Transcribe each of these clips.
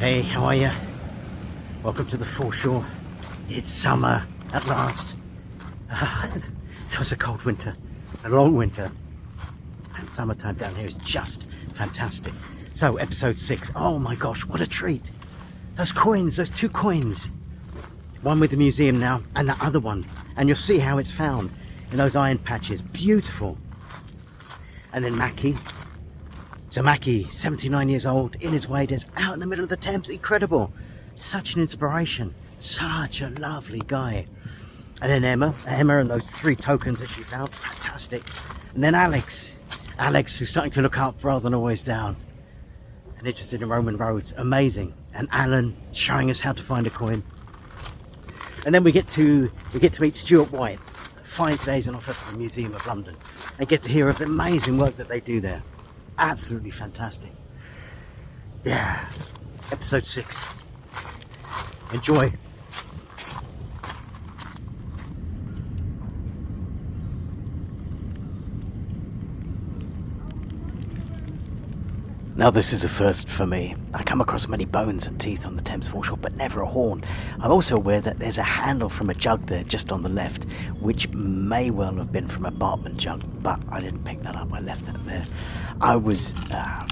Hey, how are you? Welcome to the Foreshore. It's summer at last. It was a cold winter, a long winter, and summertime down here is just fantastic. So, episode 6. Oh my gosh, what a treat! Those coins, those 2 coins. One with the museum now, and the other one. And you'll see how it's found in those iron patches. Beautiful. And then Mackie. So Mackie, 79 years old, in his waders, out in the middle of the Thames. Incredible. Such an inspiration. Such a lovely guy. And then Emma and those 3 tokens that she found. Fantastic. And then Alex, who's starting to look up rather than always down. And interested in Roman roads. Amazing. And Alan showing us how to find a coin. And then we get to meet Stuart Wyatt. 5 days on offer from the Museum of London. And get to hear of the amazing work that they do there. Absolutely fantastic. Yeah. Episode 6. Enjoy. Now this is a first for me. I come across many bones and teeth on the Thames foreshore, but never a horn. I'm also aware that there's a handle from a jug there just on the left, which may well have been from a Bartman jug, but I didn't pick that up, I left it there. I was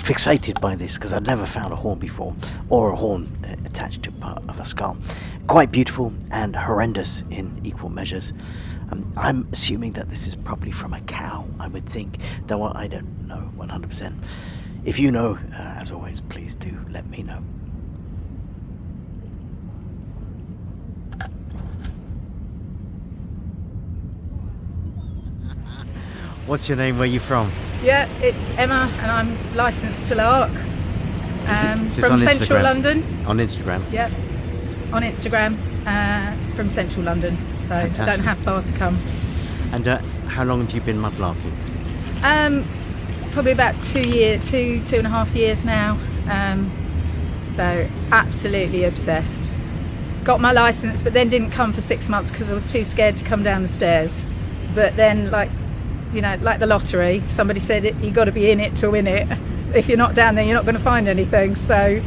fixated by this because I'd never found a horn before, or a horn attached to part of a skull. Quite beautiful and horrendous in equal measures. I'm assuming that this is probably from a cow, I would think, though I don't know 100%. If you know, as always, please do let me know. What's your name? Where are you from? Yeah, it's Emma, and I'm licensed to Lark. Is this from on Central Instagram? London. On Instagram? Yep, on Instagram, from Central London. So Fantastic. I don't have far to come. And how long have you been mudlarking? Probably about 2 and a half years now. So absolutely obsessed. Got my license, but then didn't come for 6 months because I was too scared to come down the stairs. But then, like the lottery, somebody said you got to be in it to win it. If you're not down there, you're not going to find anything. So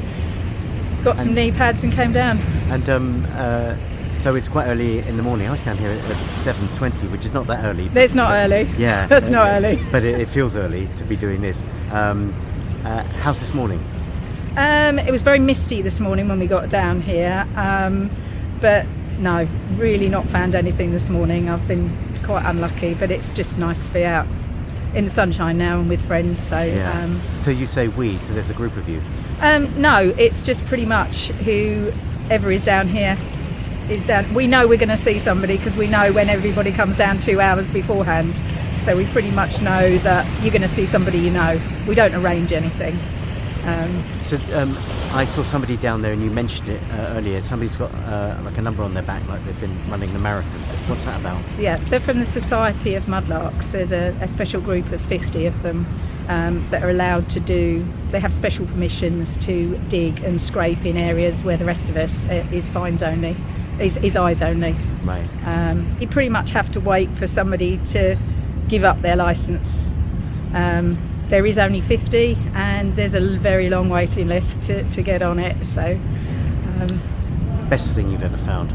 got some knee pads and came down. And so it's quite early in the morning. I was down here at 7:20, which is not that early. It's not early. Yeah, that's not early. But it feels early to be doing this. How's this morning? It was very misty this morning when we got down here, but no, really not found anything this morning. I've been quite unlucky, but it's just nice to be out in the sunshine now and with friends. So yeah. So you say we, so there's a group of you? No, it's just pretty much whoever is down here is down. We know we're going to see somebody because we know when everybody comes down 2 hours beforehand. So we pretty much know that you're going to see somebody you know. We don't arrange anything. So I saw somebody down there, and you mentioned it earlier. Somebody's got like a number on their back, like they've been running the marathon. What's that about? Yeah, they're from the Society of Mudlarks. There's a special group of 50 of them that are allowed to do. They have special permissions to dig and scrape in areas where the rest of us is fines only. Is eyes only. Right. You pretty much have to wait for somebody to give up their licence. There is only 50, and there's a very long waiting list to get on it. So, best thing you've ever found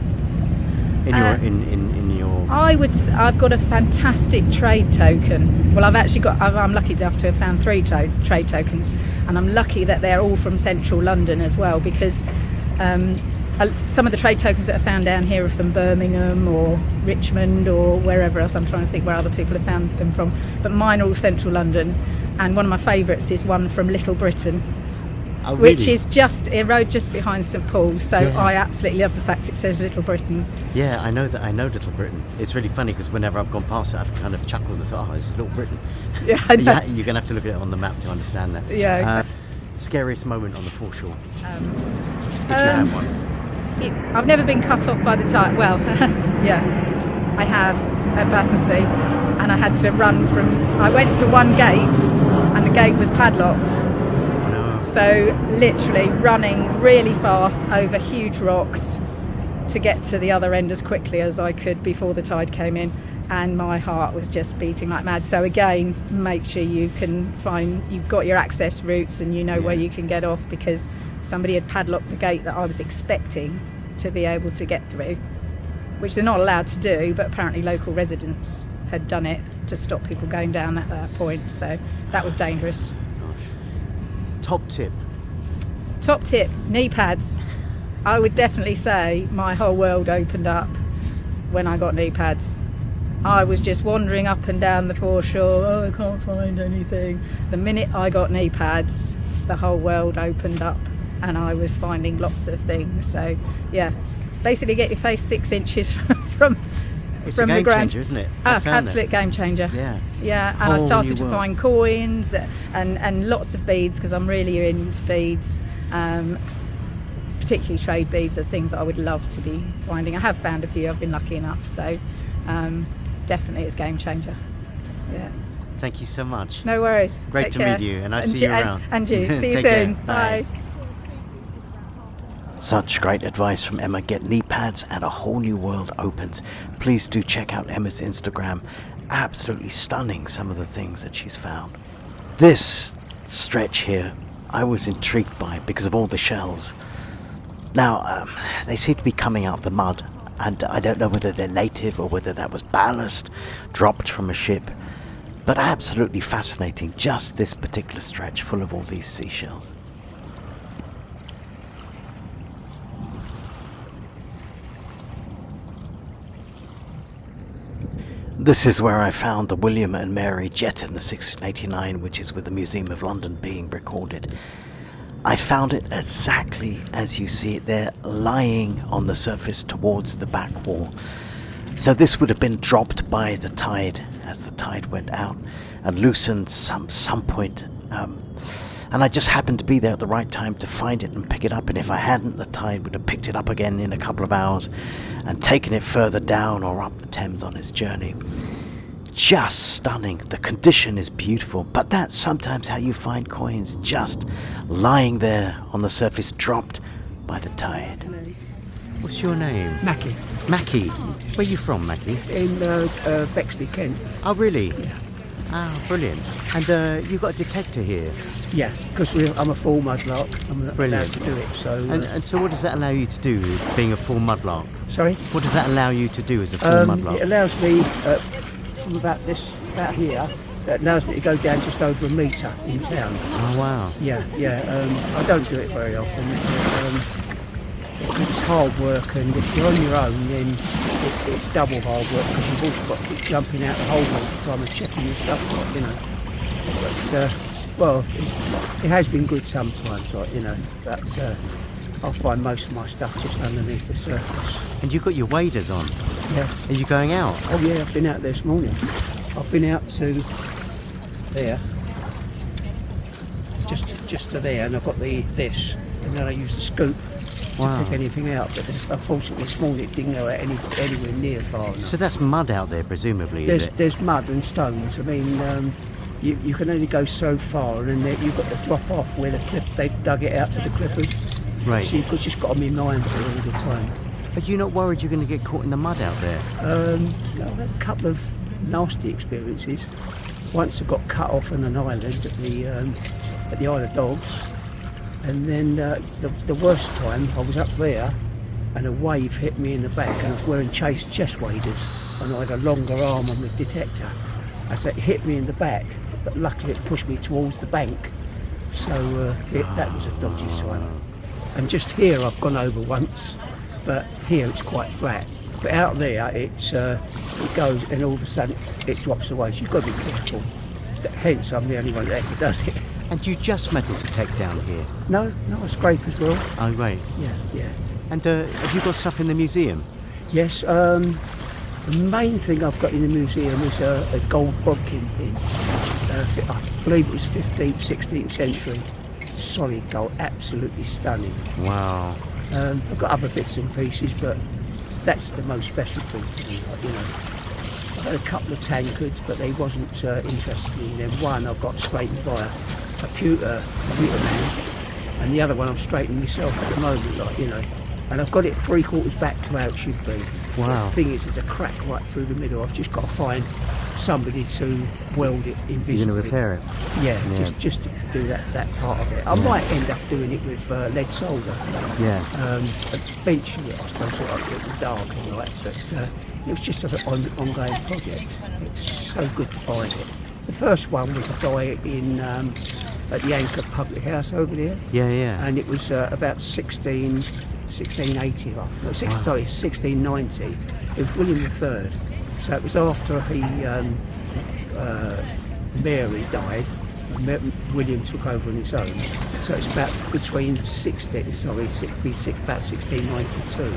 in your? I've got a fantastic trade token. Well, I'm lucky enough to have found 3 trade tokens, and I'm lucky that they're all from Central London as well, because some of the trade tokens that are found down here are from Birmingham or Richmond or wherever else. I'm trying to think where other people have found them from, but mine are all Central London. And one of my favourites is one from Little Britain, which is just a road just behind St Paul's. So yeah. I absolutely love the fact it says Little Britain. Yeah, I know Little Britain. It's really funny because whenever I've gone past it, I've kind of chuckled and thought, oh, it's Little Britain. Yeah, I know. You're going to have to look at it on the map to understand that. Yeah, exactly. Scariest moment on the foreshore? If you have one. I've never been cut off by the tide. Well, yeah, I have at Battersea, and I had to run I went to one gate, and the gate was padlocked. No. So literally running really fast over huge rocks to get to the other end as quickly as I could before the tide came in. and my heart was just beating like mad. So again, make sure you've got your access routes and you know where you can get off, because somebody had padlocked the gate that I was expecting to be able to get through, which they're not allowed to do, but apparently local residents had done it to stop people going down at that point. So that was dangerous. Top tip, knee pads. I would definitely say my whole world opened up when I got knee pads. I was just wandering up and down the foreshore. Oh, I can't find anything. The minute I got knee pads, the whole world opened up and I was finding lots of things. So yeah, basically get your face 6 inches from it's from a the game ground. changer, isn't it? Absolute game changer. Yeah, and I started to find coins and lots of beads, because I'm really into beads. Particularly trade beads are things that I would love to be finding. I have found a few, I've been lucky enough, so definitely it's a game changer. Yeah. Thank you so much. No worries. Great Take to care. meet you, and I see you around. And you. See you Take soon. care. Bye. Such great advice from Emma. Get knee pads and a whole new world opens. Please do check out Emma's Instagram. Absolutely stunning, some of the things that she's found. This stretch here I was intrigued by because of all the shells. Now, they seem to be coming out of the mud, and I don't know whether they're native or whether that was ballast dropped from a ship, but absolutely fascinating, just this particular stretch full of all these seashells. This is where I found the William and Mary jet in the 1689, which is with the Museum of London being recorded. I found it exactly as you see it there, lying on the surface towards the back wall. So this would have been dropped by the tide as the tide went out and loosened some point. And I just happened to be there at the right time to find it and pick it up. And if I hadn't, the tide would have picked it up again in a couple of hours and taken it further down or up the Thames on its journey. Just stunning. The condition is beautiful, but that's sometimes how you find coins, just lying there on the surface, dropped by the tide. What's your name? Mackie, Mackie. Where are you from, Mackie? in Bexley, Kent. Oh, really? Yeah. Ah, brilliant. And you've got a detector here. Yeah, because I'm a full mudlark. I'm allowed Brilliant. to do it. So, And so what does that allow you to do, being a full mudlark? sorry. What does that allow you to do as a full It mudlark? allows me from about here. It allows me to go down just over a metre in town. Oh, wow. Yeah. I don't do it very often. Because it's hard work, and if you're on your own, then it's double hard work, because you've also got to keep jumping out the hole all the time and checking your stuff, like, you know. But well, it has been good sometimes, like, you know. But I find most of my stuff just underneath the surface. And you've got your waders on. Yeah. Are you going out? Oh yeah, I've been out this morning. I've been out to there, just to there, and I've got this, and then I use the scoop to pick anything out. But unfortunately, this morning it didn't go out anywhere near far enough. So that's mud out there, presumably, is it? There's mud and stones. I mean, you can only go so far, and then you've got to drop off where they've dug it out for the clippers. Right. So you've just got to be mindful all the time. But you're not worried you're going to get caught in the mud out there? I've had a couple of nasty experiences. Once I got cut off on an island at the Isle of Dogs, and then the worst time I was up there, and a wave hit me in the back, and I was wearing chest waders, and I had a longer arm on the detector. As it hit me in the back, but luckily it pushed me towards the bank, so that was a dodgy sign. And just here I've gone over once, but here it's quite flat. But out there it goes, and all of a sudden it drops away, so you've got to be careful. Hence I'm the only one that ever does it. And do you just metal detect down here? No, I scrape as well. Oh, right. Yeah. And have you got stuff in the museum? Yes, the main thing I've got in the museum is a gold bodkin pin. I believe it was 15th, 16th century. Solid gold, absolutely stunning. Wow. I've got other bits and pieces, but that's the most special thing to me. Like, you know, I've had a couple of tankards, but they wasn't interested in them. One I got straightened by a pewter man, and the other one I'm straightening myself at the moment. Like, you know, and I've got it 3/4 back to how it should be. Wow. The thing is, there's a crack right through the middle. I've just got to find somebody to weld it invisibly. You're going to repair it? Yeah, just to do that part of it. I might end up doing it with lead solder. Yeah. Eventually, I suppose it was dark and all that, but it was just an ongoing project. It's so good to find it. The first one was a guy in at the Anchor Public House over there. Yeah, yeah. And it was about 1680, sorry, 1690. It was William III. So it was after Mary died, William took over on his own. So it's about between 1692.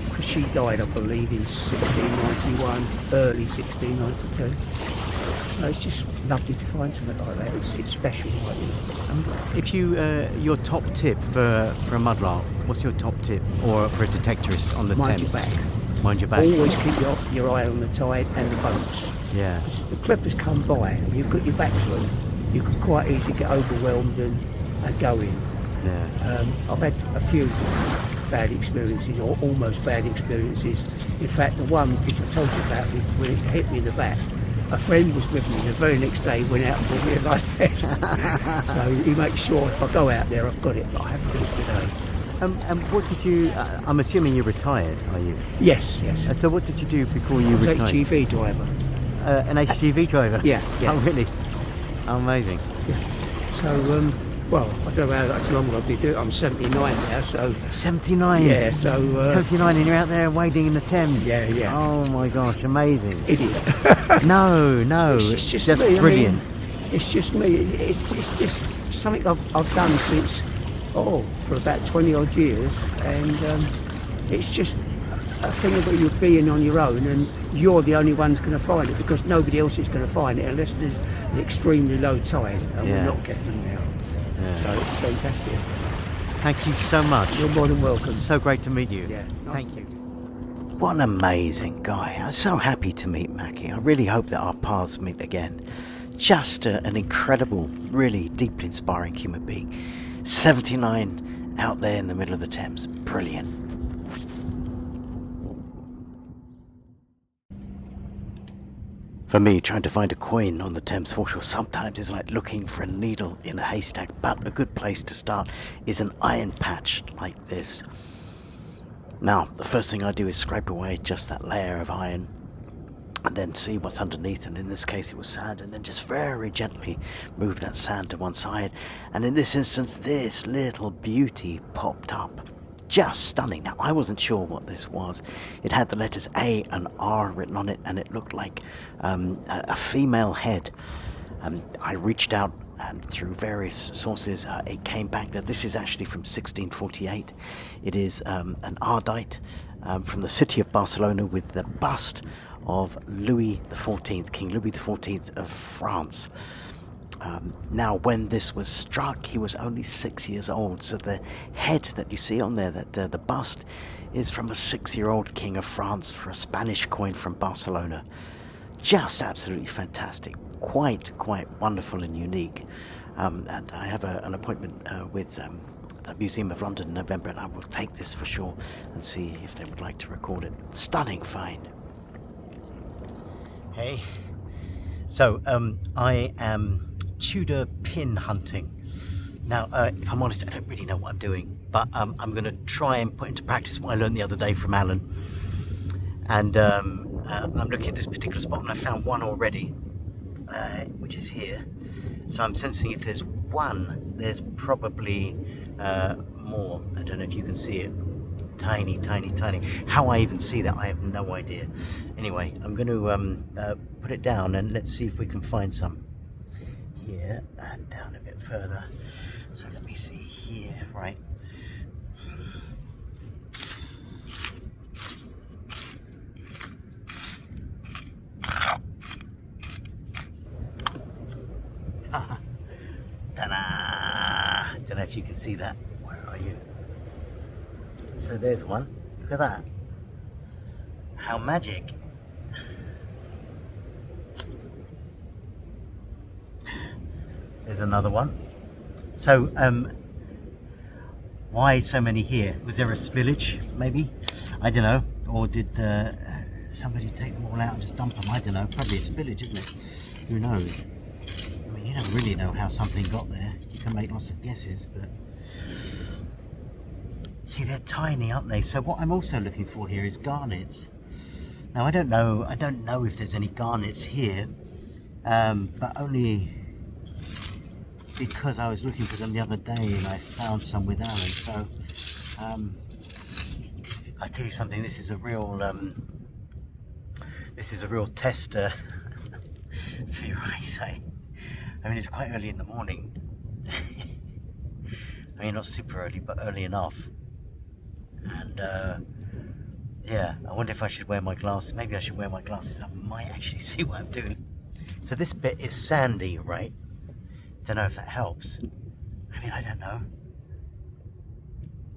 Because she died, I believe, in 1691, early 1692. So it's just lovely to find something like that. It's special, right? If you, your top tip for a mudlark, what's your top tip, or for a detectorist on the Mind Thames? your back. Mind your back. Always keep your eye on the tide and the boats. Yeah. The clippers come by and you've got your back to them, you could quite easily get overwhelmed and go in. Yeah. I've had a few bad experiences, or almost bad experiences. In fact, the one which I told you about, when it hit me in the back, a friend was with me, the very next day went out and bought me a life vest. So he makes sure if I go out there I've got it, but I haven't got it today. And what did you, I'm assuming you're retired, are you? Yes. So what did you do before you retired? HGV driver. An HGV driver? Yeah. Oh, really? Amazing. Yeah. So, well, I don't know how that's long I'll be doing. I'm 79 now, so... 79? Yeah, so... 79 and you're out there wading in the Thames? Yeah. Oh my gosh, amazing. Idiot. No, it's just me, I brilliant. mean, it's just me. It's just something I've done since, for about 20 odd years, and it's just a thing that you're being on your own, and you're the only one who's going to find it, because nobody else is going to find it unless there's an extremely low tide, and we're not getting them now. Yeah. So it's fantastic. Thank you so much. You're more than welcome. So great to meet you. Yeah. Thank you. What an amazing guy. I'm so happy to meet Mackie. I really hope that our paths meet again. Just an incredible, really deeply inspiring human being. 79 out there in the middle of the Thames. Brilliant. For me, trying to find a coin on the Thames Foreshore sometimes is like looking for a needle in a haystack, but a good place to start is an iron patch like this. Now, the first thing I do is scrape away just that layer of iron and then see what's underneath, and in this case it was sand, and then just very gently move that sand to one side, and in this instance this little beauty popped up. Just stunning. Now, I wasn't sure what this was. It had the letters A and R written on it, and it looked like a female head. I reached out, and through various sources, it came back that this is actually from 1648. It is an ardite from the city of Barcelona with the bust of Louis XIV, King Louis XIV of France. Now, when this was struck, he was only 6 years old. So the head that you see on there, that the bust, is from a 6-year-old king of France for a Spanish coin from Barcelona. Just absolutely fantastic. Quite wonderful and unique. And I have an appointment with the Museum of London in November, and I will take this for sure and see if they would like to record it. Stunning find. Hey. So, I am Tudor Pin Hunting. Now, if I'm honest, I don't really know what I'm doing, but I'm going to try and put into practice what I learned the other day from Alan. And I'm looking at this particular spot, and I found one already, which is here. So I'm sensing if there's one, there's probably more. I don't know if you can see it. Tiny. How I even see that, I have no idea. Anyway, I'm going to put it down, and let's see if we can find some. Here and down a bit further. So let me see here, right? Ta-da! Don't know if you can see that. Where are you? So there's one. Look at that. How magic. There's another one. So why so many here? Was there a spillage, maybe? I don't know. Or did somebody take them all out and just dump them? I don't know. Probably a spillage, isn't it? Who knows? I mean, you don't really know how something got there. You can make lots of guesses, but... See, they're tiny, aren't they? So what I'm also looking for here is garnets. Now, I don't know if there's any garnets here, but only because I was looking for them the other day and I found some with Alan. So I tell you something, this is a real test for your eyesight. I mean, it's quite early in the morning. I mean, not super early, but early enough. And yeah, I wonder if I should wear my glasses. Maybe I should wear my glasses. I might actually see what I'm doing. So this bit is sandy, right? Don't know if that helps. I mean, I don't know.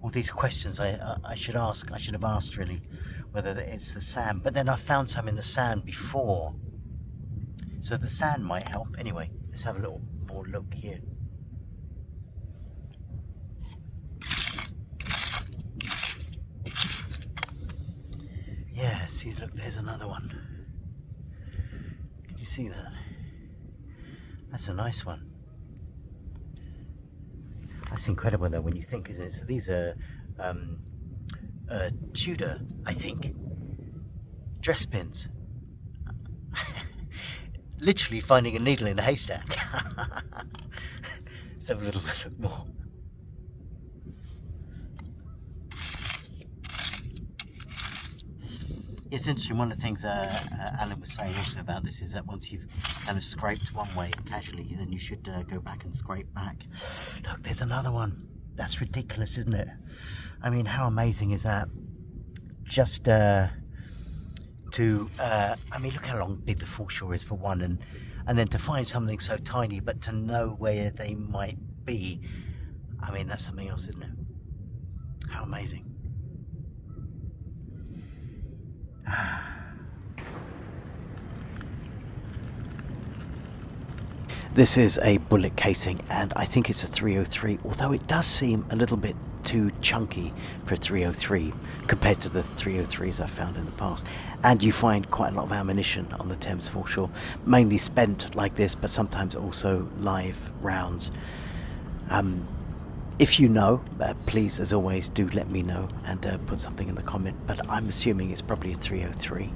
All these questions I should ask. I should have asked, really, whether it's the sand. But then I found some in the sand before, so the sand might help. Anyway, let's have a little more look here. Yeah, see, look, there's another one. Can you see that? That's a nice one. That's incredible, though, when you think, isn't it? So these are Tudor, I think, dress pins. Literally finding a needle in a haystack. Let's have a little look more. It's interesting. One of the things Alan was saying also about this is that once you've kind of scraped one way casually, then you should go back and scrape back. Look, there's another one. That's ridiculous, isn't it? I mean, how amazing is that? Just I mean, look how big the foreshore is for one, and then to find something so tiny, but to know where they might be. I mean, that's something else, isn't it? How amazing. This is a bullet casing, and I think it's a 303, although it does seem a little bit too chunky for a 303 compared to the 303s I've found in the past. And you find quite a lot of ammunition on the Thames foreshore, mainly spent like this, but sometimes also live rounds. If you know, please, as always, do let me know and put something in the comment, but I'm assuming it's probably a 303.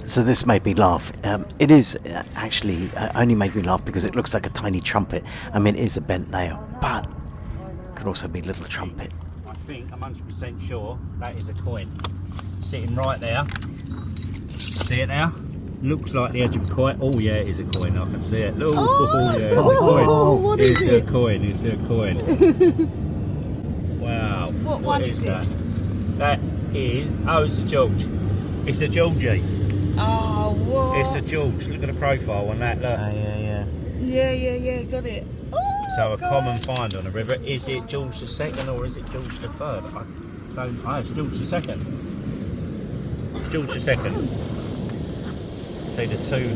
So this made me laugh. It is actually only made me laugh because it looks like a tiny trumpet. I mean, it is a bent nail, but it could also be a little trumpet. I think I'm 100% sure that is a coin. Sitting right there. See it now? Looks like the edge of a coin. Oh yeah, it is a coin. I can see it. Look, oh yeah, it's a coin. What is it? It's a coin. It's a coin. Wow. What is that? That is. Oh, it's a George. It's a Georgie. Oh, what? It's a George. Look at the profile on that. Look. Yeah, got it. Oh, So a common find on the river. Is it George II or is it George III? I don't. Oh, it's George II. George II. See the two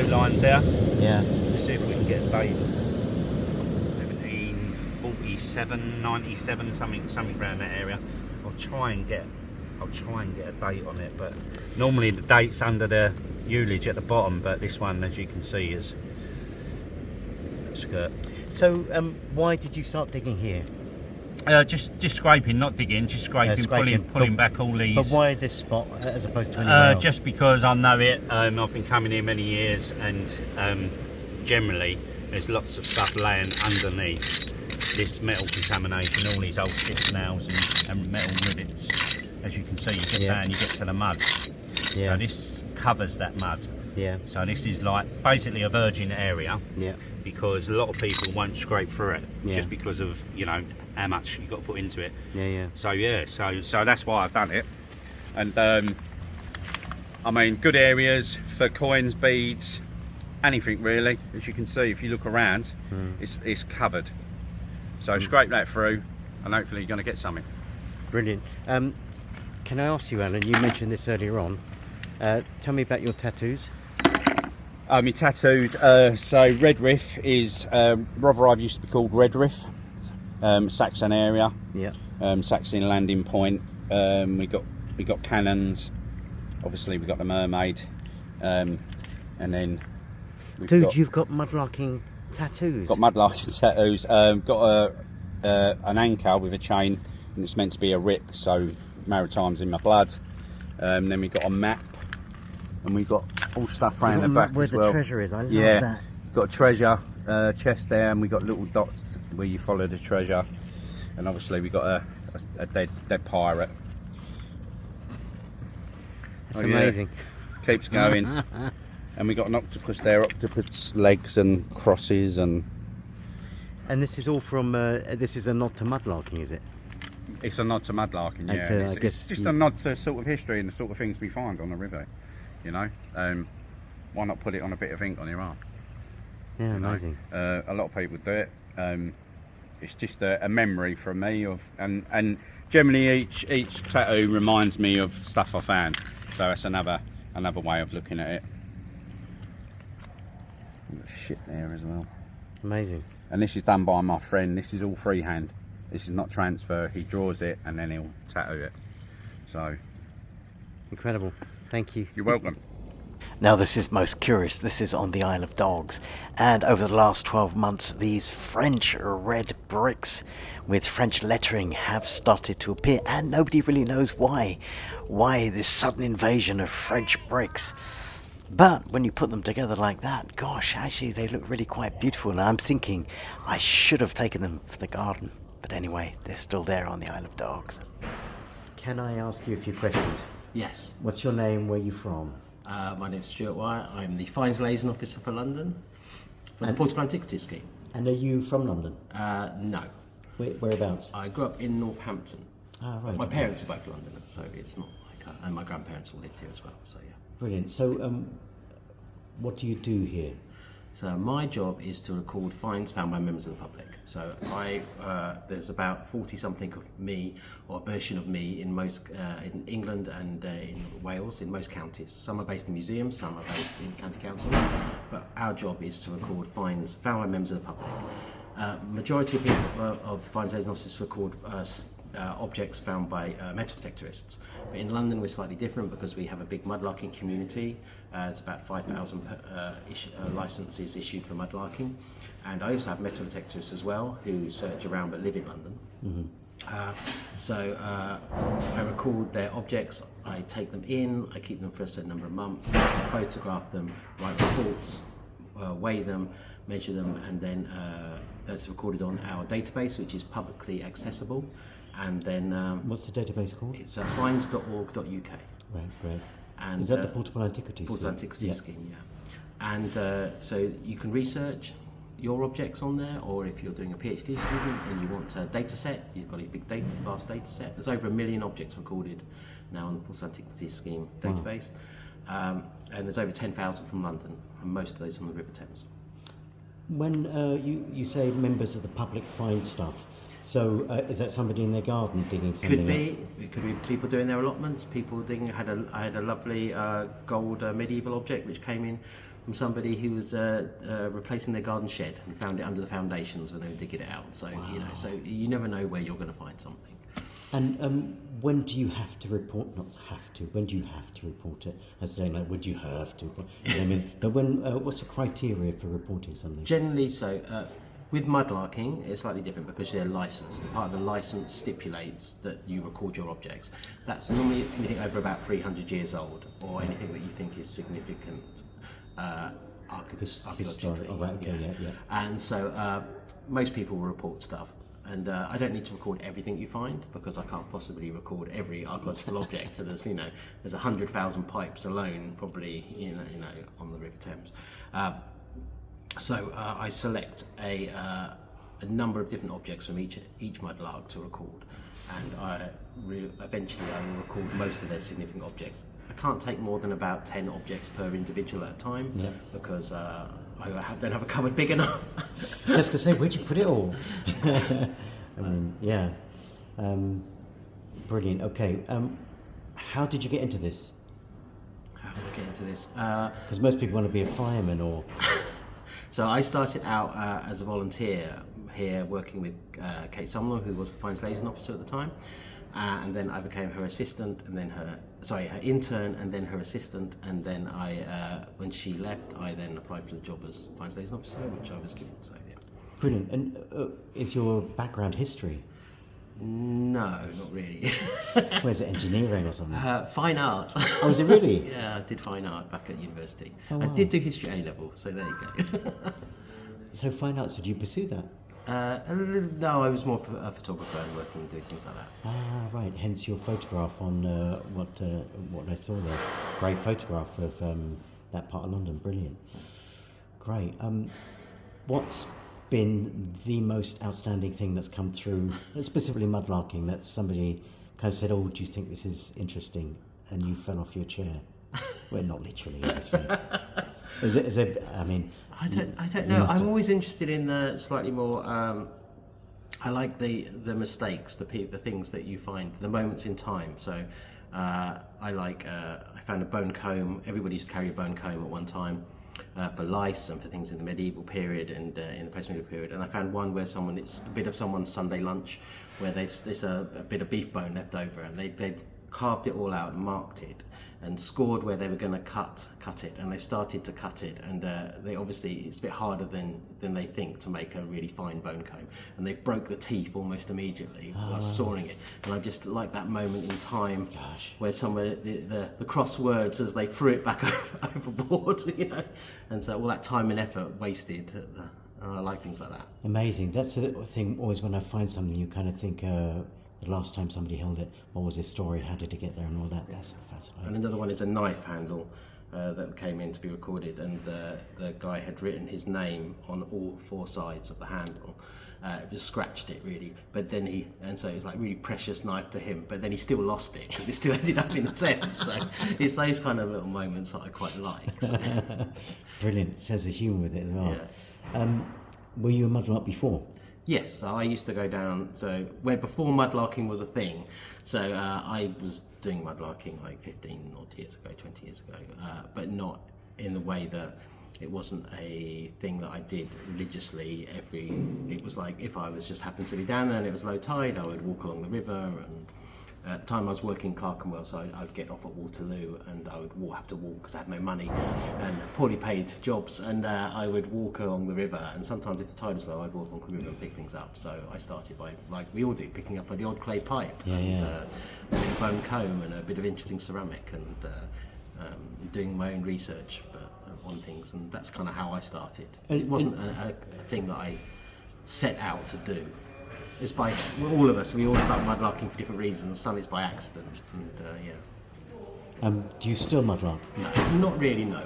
lines there? Yeah. Let's see if we can get a date. 1747, 97, something around that area. I'll try and get a date on it, but normally the date's under the ullage at the bottom, but this one, as you can see, is skirt. So, why did you start digging here? Just scraping, not digging, just scraping, pulling back all these. But why this spot as opposed to anywhere else? Just because I know it. I've been coming here many years, and generally there's lots of stuff laying underneath this metal contamination, all these old tip nails and metal rivets. As you can see, you get down, you get to the mud. Yeah. So this covers that mud. Yeah. So this is like basically a virgin area. Yeah. Because a lot of people won't scrape through it, just because of, you know, how much you've got to put into it. So that's why I've done it. And I mean, good areas for coins, beads, anything really. As you can see, if you look around, it's covered. So scrape that through, and hopefully you're going to get something. Brilliant. Can I ask you, Alan? You mentioned this earlier on. Tell me about your tattoos. My tattoos. So Redriff is Rotherhithe used to be called Redriff, Saxon area. Yeah. Saxon landing point. We got cannons. Obviously, we got the mermaid, and then you've got mudlarking tattoos. Got mudlarking tattoos. Got an anchor with a chain, and it's meant to be a rip. So maritime's in my blood. Then we got a map, and we got all stuff around the back where as the well. treasure is. I love Yeah, that. got a treasure chest there, and we got little dots where you follow the treasure, and obviously we got a dead pirate. That's amazing. Yeah. Keeps going. And we got an octopus there, octopus legs and crosses, and this is all from. This is a nod to mudlarking, is it? It's a nod to mudlarking, yeah. It's just a nod to sort of history and the sort of things we find on the river. You know, why not put it on a bit of ink on your arm? Yeah, amazing. A lot of people do it. It's just a memory from me of, and generally each tattoo reminds me of stuff I found. So that's another way of looking at it. Got shit there as well. Amazing. And this is done by my friend. This is all freehand. This is not transfer. He draws it and then he'll tattoo it. So incredible. Thank you. You're welcome. Now this is most curious. This is on the Isle of Dogs, and over the last 12 months these French red bricks with French lettering have started to appear, and nobody really knows why this sudden invasion of French bricks. But when you put them together like that, gosh, actually they look really quite beautiful, and I'm thinking I should have taken them for the garden. But anyway, they're still there on the Isle of Dogs. Can I ask you a few questions? Yes. What's your name? Where are you from? My name's Stuart Wyatt. I'm the Fines Liaison Officer for London for the Portable Antiquities Scheme. And are you from London? No. Whereabouts? I grew up in Northampton. Ah, right. My parents are both Londoners, so it's not like... and my grandparents all lived here as well, so yeah. Brilliant. So, what do you do here? So my job is to record finds found by members of the public. So there's about 40-something of me, or a version of me, in most in England and in Wales, in most counties. Some are based in museums, some are based in county council. But our job is to record finds found by members of the public. Majority of people of finds liaison officers record objects found by metal detectorists. But in London we're slightly different because we have a big mudlarking community. There's about 5,000 licences issued for mudlarking, and I also have metal detectorists as well who search around but live in London. Mm-hmm. I record their objects, I take them in, I keep them for a certain number of months, I photograph them, write reports, weigh them, measure them, and then that's recorded on our database, which is publicly accessible. And then what's the database called? It's finds.org.uk. Right, great. And is that the Portable Antiquities? Portable Antiquities Scheme, yeah. And so you can research your objects on there, or if you're doing a PhD student and you want a data set, you've got a big vast data set. There's over 1 million objects recorded now on the Portable Antiquities Scheme database. Wow. And there's over 10,000 from London, and most of those from the River Thames. When you say members of the public find stuff, so is that somebody in their garden digging something? Could be. Up? It could be people doing their allotments. People digging. I had a lovely gold medieval object which came in from somebody who was replacing their garden shed and found it under the foundations when they were digging it out. So wow. So you never know where you're going to find something. And when do you have to report? Not have to. When do you have to report it? I was saying, like, would you have to? You know, I mean, but when? What's the criteria for reporting something? Generally, so. With mudlarking, it's slightly different because they're licensed. Part of the license stipulates that you record your objects. That's normally anything over about 300 years old, or anything that you think is significant archaeologically. Oh, right, okay, yeah. And so most people will report stuff. And I don't need to record everything you find because I can't possibly record every archaeological object. So there's 100,000 pipes alone, probably on the River Thames. So I select a number of different objects from each mudlark to record, and eventually I will record most of their significant objects. I can't take more than about 10 objects per individual at a time because I don't have a cupboard big enough. I was going to say, where'd you put it all? I mean, yeah. Brilliant. Okay. How did you get into this? did I get into this? Because most people want to be a fireman or... So I started out as a volunteer here working with Kate Sumner, who was the Fines Liaison Officer at the time. And then I became her assistant, and then her intern, and then her assistant. And then when she left, I then applied for the job as Fines Liaison Officer, which I was given. So yeah. Brilliant. And is your background history? No, not really. Where's it, engineering or something? Fine art. Oh, is it really? Yeah, I did fine art back at university. Oh, wow. I did do history A-level, so there you go. So fine arts, did you pursue that? No, I was more a photographer and working and doing things like that. Ah, right. Hence your photograph on what I saw there. Great photograph of that part of London. Brilliant. Great. What's been the most outstanding thing that's come through, specifically mudlarking, that somebody kind of said, "Oh, do you think this is interesting?" and you fell off your chair? Well, not literally, obviously. Is it? I mean, I don't know. I'm always interested in the slightly more. I like the mistakes, the things that you find, the moments in time. So I found a bone comb. Everybody used to carry a bone comb at one time. For lice and for things in the medieval period and in the post-medieval period, and I found one where it's a bit of someone's Sunday lunch, where there's a bit of beef bone left over, and they've carved it all out and marked it and scored where they were going to cut it, and they've started to cut it, and they obviously it's a bit harder than they think to make a really fine bone comb, and they broke the teeth almost immediately while sawing it, and I just like that moment in time. Gosh. Where somewhere the crosswords as they threw it back overboard, and so all that time and effort wasted. I like things like that. Amazing. That's the thing. Always when I find something, you kind of think. The last time somebody held it, what was his story, how did it get there, and all that. That's fascinating. And another one is a knife handle that came in to be recorded, and the guy had written his name on all four sides of the handle. Just scratched it really, but then so it was like really precious knife to him, but then he still lost it because it still ended up in the Thames. So it's those kind of little moments that I quite like. So. Brilliant. Sense of humour with it as well. Yeah. Were you a mudlark before? Yes, so I used to go down, before mudlarking was a thing, so I was doing mudlarking like 15 odd years ago, 20 years ago, but not in the way that it wasn't a thing that I did religiously it was like if I was just happened to be down there and it was low tide, I would walk along the river, and at the time I was working in Clerkenwell, so I'd get off at Waterloo and I would have to walk because I had no money and poorly paid jobs, and I would walk along the river, and sometimes if the tide was low I'd walk along the river and pick things up. So I started by, like we all do, picking up the odd clay pipe, a bone comb and a bit of interesting ceramic, and doing my own research on things, and that's kind of how I started. It wasn't a thing that I set out to do. It's by all of us. We all start mudlarking for different reasons. Some is by accident, and Do you still mudlark? No, not really. No,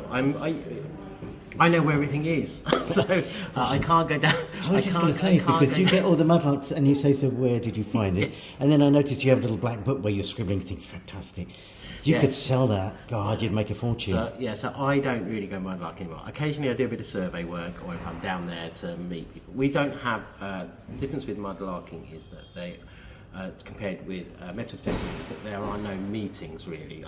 I know where everything is, so I can't go down. I was just going to say, because you get all the mudlarks and you say, so where did you find this? And then I noticed you have a little black book where you're scribbling things. Fantastic. You could sell that. God, you'd make a fortune. So I don't really go mudlarking anymore. Occasionally I do a bit of survey work, or if I'm down there to meet people. We don't have, the difference with mudlarking is that they, compared with metal detecting, is that there are no meetings really.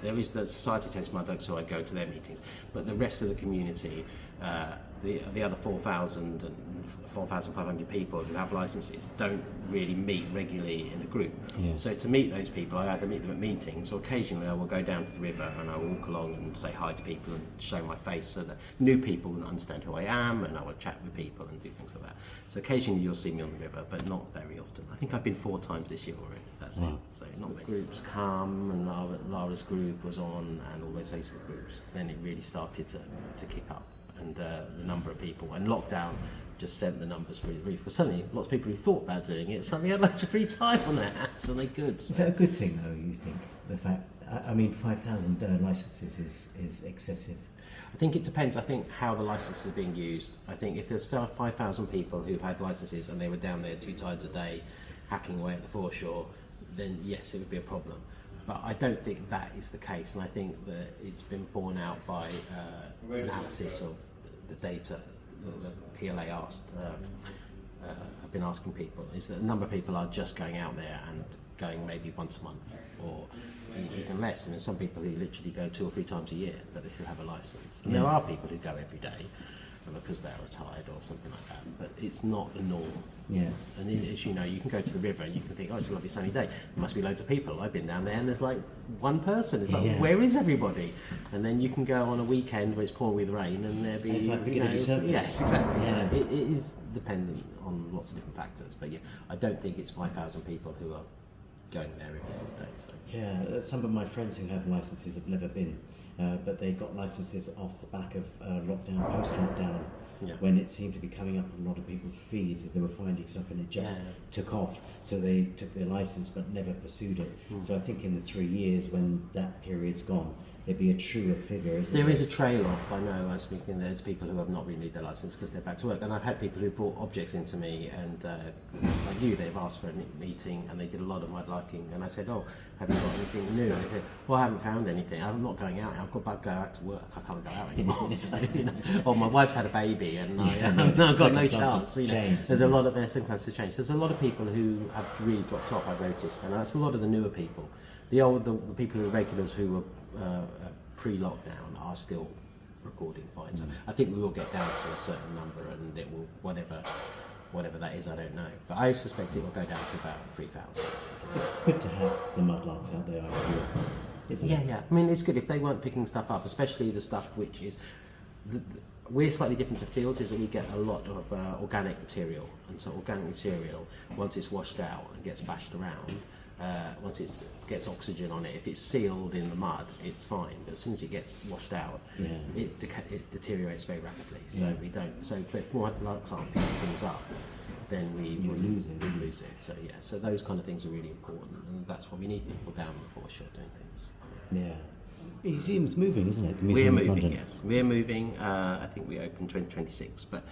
There is the Society Test Mudlarks, so I go to their meetings, but the rest of the community, the other 4,000 and 4,500 people who have licences don't really meet regularly in a group. Yeah. So to meet those people, I either meet them at meetings, or occasionally I will go down to the river and I will walk along and say hi to people and show my face so that new people will understand who I am, and I will chat with people and do things like that. So occasionally you'll see me on the river, but not very often. I think I've been 4 times this year already. That's it. So not many. Groups come, and Lara's group was on, and all those Facebook groups. Then it really started to kick up, and the number of people, and lockdown just sent the numbers through the roof. Because suddenly lots of people who thought about doing it suddenly had loads of free time on their hands, and they could. Is that a good thing though, you think? The fact, I mean, 5,000 licences is excessive. I think it depends. I think how the licences are being used. I think if there's 5,000 people who had licences and they were down there 2 tides a day hacking away at the foreshore, then yes, it would be a problem. But I don't think that is the case, and I think that it's been borne out by analysis of the data. The PLA asked have been asking people is that a number of people are just going out there and going maybe once a month or even less. And there's some people who literally go 2 or 3 times a year, but they still have a license. And there are people who go every day because they're retired or something like that, but it's not the norm. Yeah. And as you know, you can go to the river and you can think, oh, it's a lovely sunny day. There must be loads of people. I've been down there and there's like one person. It's like, where is everybody? And then you can go on a weekend where it's pouring with rain and there be, it's like yes, exactly. Yeah. So it is dependent on lots of different factors. But yeah, I don't think it's 5,000 people who are going there every single day. So. Yeah, some of my friends who have licenses have never been, but they got licenses off the back of lockdown, post-lockdown, when it seemed to be coming up on a lot of people's feeds as they were finding stuff and it just took off. So they took their license but never pursued it. So I think in the 3 years when that period's gone, there'd be a truer figure. There is a trail-off. I know. I was speaking. There's people who have not renewed their license because they're back to work, and I've had people who brought objects into me, and I knew they've asked for a meeting, and they did a lot of mudlarking, and I said, "Oh, have you got anything new?" And they said, "Well, I haven't found anything. I'm not going out. I've got to go out to work. I can't go out anymore." So, you know, or my wife's had a baby, and I've got no chance. You know, there's a lot of their circumstances change. There's a lot of people who have really dropped off. I've noticed, and that's a lot of the newer people. The people who are regulars who were pre-lockdown are still recording fines. I think we will get down to a certain number, and it will whatever that is. I don't know, but I suspect it will go down to about 3,000. It's good to have the mudlarks out there, I feel. Isn't it? Yeah. I mean, it's good if they weren't picking stuff up, especially the stuff which is. We're slightly different to fields, is that we get a lot of organic material, and so organic material, once it's washed out and gets bashed around, once it gets oxygen on it, if it's sealed in the mud, it's fine. But as soon as it gets washed out, it deteriorates very rapidly. So we don't. So if mudlarks aren't picking things up, then we lose it. So so those kind of things are really important, and that's why we need people down on the foreshore doing things. Yeah. The museum's moving, isn't it? We're moving, yes. We're moving. I think we open 2026, but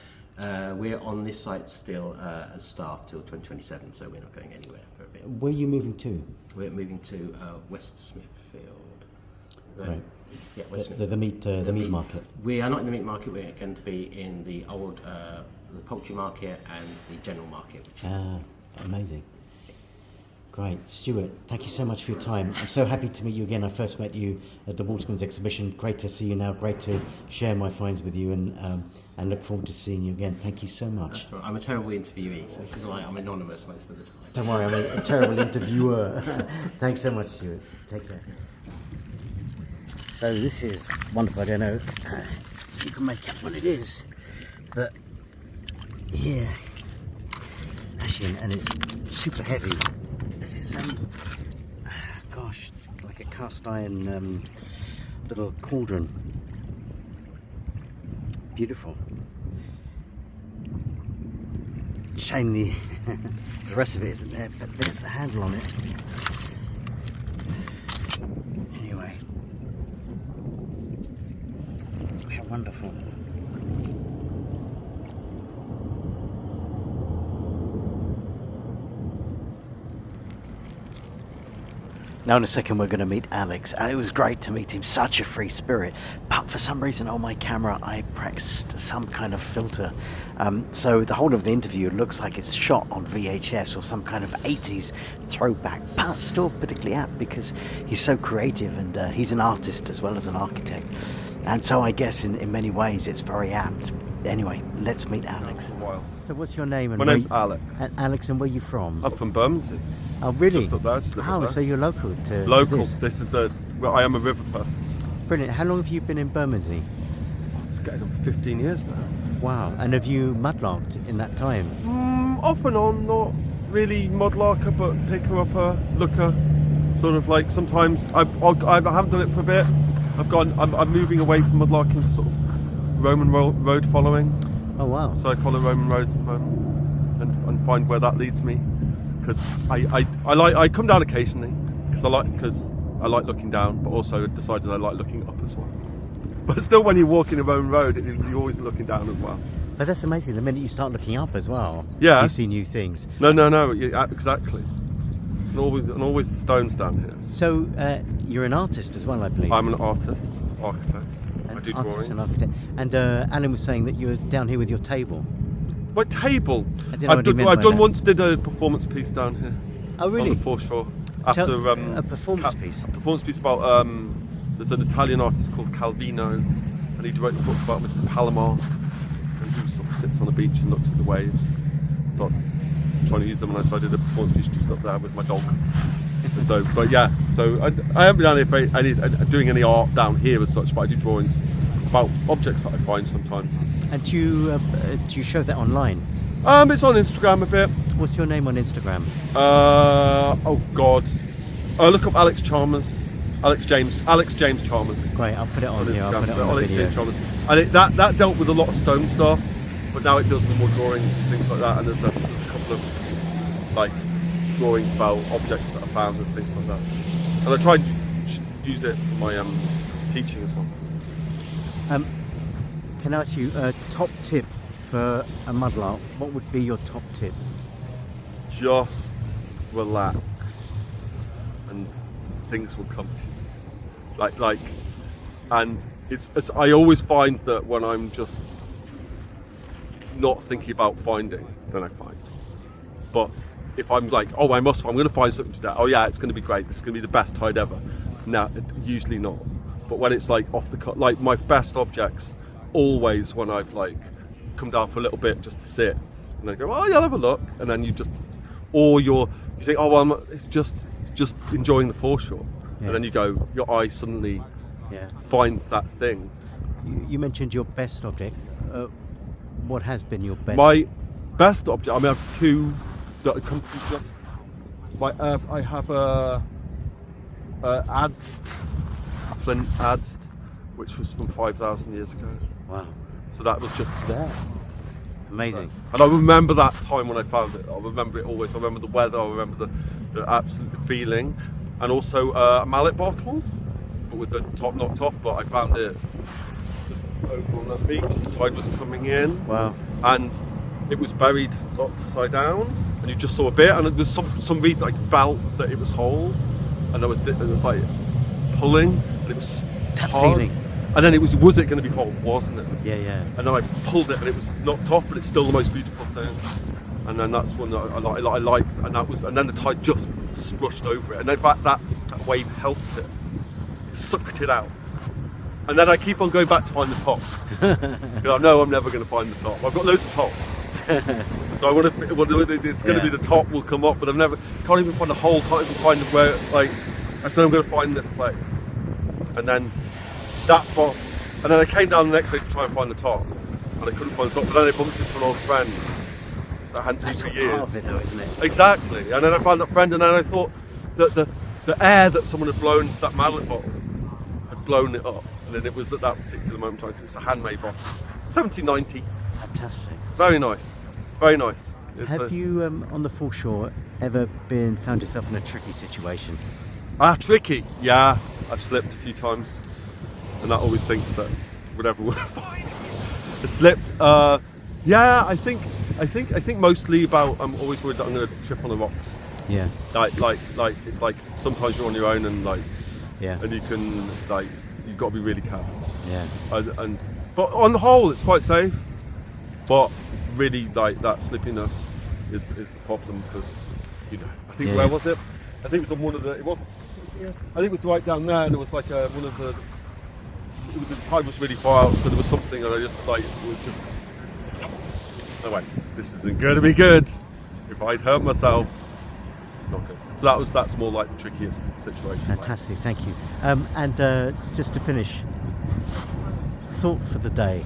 we're on this site still as staff till 2027, so we're not going anywhere for a bit. Where are you moving to? We're moving to West Smithfield. Right. Yeah, West the meat market. We are not in the meat market. We're going to be in the old the poultry market and the general market. Amazing. Great. Stuart, thank you so much for your time. I'm so happy to meet you again. I first met you at the Waterman's exhibition. Great to see you now. Great to share my finds with you, and look forward to seeing you again. Thank you so much. That's right. I'm a terrible interviewee, so this is why I'm anonymous most of the time. Don't worry, I'm a terrible interviewer. Thanks so much, Stuart. Take care. So this is wonderful. I don't know if you can make out what it is, but here, actually, and it's super heavy. This is gosh, like a cast iron little cauldron. Beautiful. Shame the rest of it isn't there, but there's the handle on it. Anyway, how wonderful. Now in a second we're going to meet Alex, and it was great to meet him, such a free spirit, but for some reason on my camera I pressed some kind of filter, so the whole of the interview looks like it's shot on VHS or some kind of 80s throwback, but still particularly apt because he's so creative, and he's an artist as well as an architect, and so I guess in many ways it's very apt. Anyway, let's meet Alex. So what's your name? And my name's Alex. And Alex, and where are you from? I'm from Bermondsey. Oh, really? Just up there, just oh, there. So you're local to Local. This is I am a river person. Brilliant. How long have you been in Bermondsey? It's getting on 15 years now. Wow. And have you mudlarked in that time? Off and on, not really mudlarker, but picker-upper, looker. Sort of like sometimes I haven't done it for a bit. I'm moving away from mudlarking to sort of Roman road following. Oh wow. So I follow Roman roads at the moment and find where that leads me. Because I come down occasionally because I like looking down, but also decided I like looking up as well. But still, when you're walking a Roman road, you're always looking down as well. But that's amazing. The minute you start looking up as well, yes. You see new things. No, exactly. And always the stones down here. So you're an artist as well, I believe. I'm an artist, architect. I do drawings. And Alan was saying that you're down here with your table. My table. I've done once. Did a performance piece down here. Oh, really? On the Foreshore. After a performance piece. A performance piece about there's an Italian artist called Calvino, and he wrote a book about Mr. Palomar, and he sort of sits on the beach and looks at the waves, starts trying to use them, and so I did a performance piece just up there with my dog. And so, but yeah, so I haven't been down here doing any art down here as such, but I do drawings about objects that I find sometimes. And do you show that online? It's on Instagram a bit. What's your name on Instagram? Oh God. Look up Alex James Chalmers. Great, I'll put it on here. I'll put it on the Alex video. James Chalmers. And that dealt with a lot of stone stuff, but now it does the more drawing things like that. And there's a couple of like drawings about objects that I found and things like that. And I tried to use it for my teaching as well. Can I ask you a top tip for a mudlark? What would be your top tip? Just relax, and things will come to you. And it's I always find that when I'm just not thinking about finding, then I find. But if I'm like, oh, I'm going to find something today. Oh yeah, it's going to be great. This is going to be the best tide ever. No, usually not. But when it's like off the cut, like my best objects, always when I've like come down for a little bit just to sit, and then go, oh yeah, I'll have a look, and then you just, or you think, oh, well, I'm just enjoying the foreshore, and then you go, your eye suddenly finds that thing. You mentioned your best object. What has been your best? My best object. I mean, I have two that come from just. I have a adst, a flint adst, which was from 5,000 years ago. Wow. So that was just there. Amazing. And I remember that time when I found it. I remember it always. I remember the weather. I remember the absolute feeling. And also a mallet bottle, but with the top knocked off. But I found it over on that beach. The tide was coming in. Wow. And it was buried upside down. And you just saw a bit. And there was some reason I felt that it was whole. And it was like pulling. And it was that hard. Feeling. And then was it going to be whole? Wasn't it? Yeah, yeah. And then I pulled it, and it was knocked off, but it's still the most beautiful thing. And then that's one that I liked, and then the tide just splashed over it. And in fact, that wave helped it, sucked it out. And then I keep on going back to find the top. Because I know I'm never going to find the top. I've got loads of tops. So I want to. It's going to be the top will come up, but can't even find a hole. Can't even find where. Like I said, I'm going to find this place, and then. And then I came down the next day to try and find the top, and I couldn't find the top. But then I bumped into an old friend that I hadn't seen for years. Part of it, though, isn't it? Exactly. And then I found that friend, and then I thought that the air that someone had blown into that mallet bottle had blown it up, and then it was at that particular moment in time, because it's a handmade bottle, 1790. Fantastic. Very nice. Very nice. Have you on the Foreshore ever found yourself in a tricky situation? Tricky? Yeah, I've slipped a few times. And that always thinks that whatever we'll find. I slipped. Yeah, I think mostly about I'm always worried that I'm going to trip on the rocks. Yeah. Like it's like sometimes you're on your own and and you can you've got to be really careful. Yeah. But on the whole, it's quite safe. But really, that slippiness is the problem because I think where was it? I think it was on one of the. It wasn't. I think it was right down there, and it was like one of the. The tide was really far out, so there was something, and I just it was just. No way, this isn't going to be good. If I'd hurt myself, not good. So that's more like the trickiest situation. Fantastic, thank you. And just to finish, thought for the day.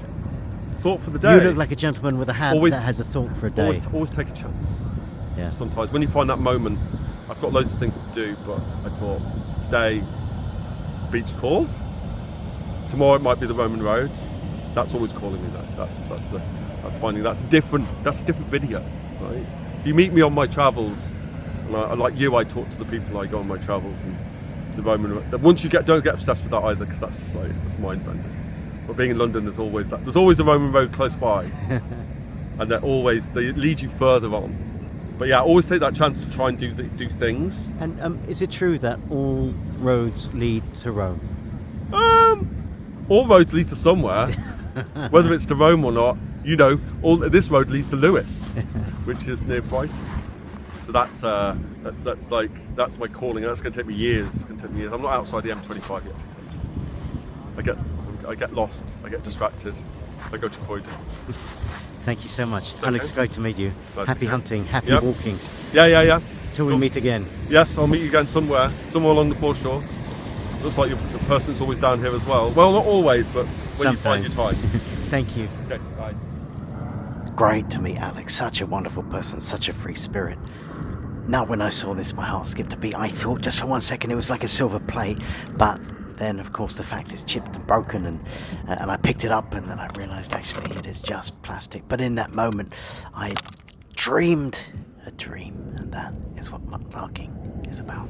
Thought for the day. You look like a gentleman with a hat that has a thought for a day. Always take a chance. Yeah. Sometimes when you find that moment, I've got loads of things to do, but I thought today, the beach called. Tomorrow it might be the Roman road. That's always calling me. That's finding that's a different video, right? If you meet me on my travels, and I like you, I talk to the people I go on my travels, and the Roman road. Once you don't get obsessed with that either, because that's just that's mind bending. But being in London, there's always a Roman road close by, and they lead you further on. But yeah, always take that chance to try and do things. And is it true that all roads lead to Rome? All roads lead to somewhere. Whether it's to Rome or not, you know, all this road leads to Lewis, which is near Brighton. So that's my calling. That's going to take me years. It's going to take me years. I'm not outside the M25 yet. I get lost. I get distracted. I go to Croydon. Thank you so much, It's Alex. okay. Great to meet you. Happy hunting. Happy Yep. walking. Yeah. Till we meet again. Yes, I'll meet you again somewhere along the foreshore. Looks like the person's always down here as well. Well, not always, but when Sometimes. you find your time. Thank you. Okay, bye. Great to meet Alex. Such a wonderful person. Such a free spirit. Now, when I saw this, my heart skipped a beat. I thought just for 1 second it was like a silver plate, but then, of course, the fact is chipped and broken, and I picked it up, and then I realised actually it is just plastic. But in that moment, I dreamed a dream, and that is what mudlarking is about.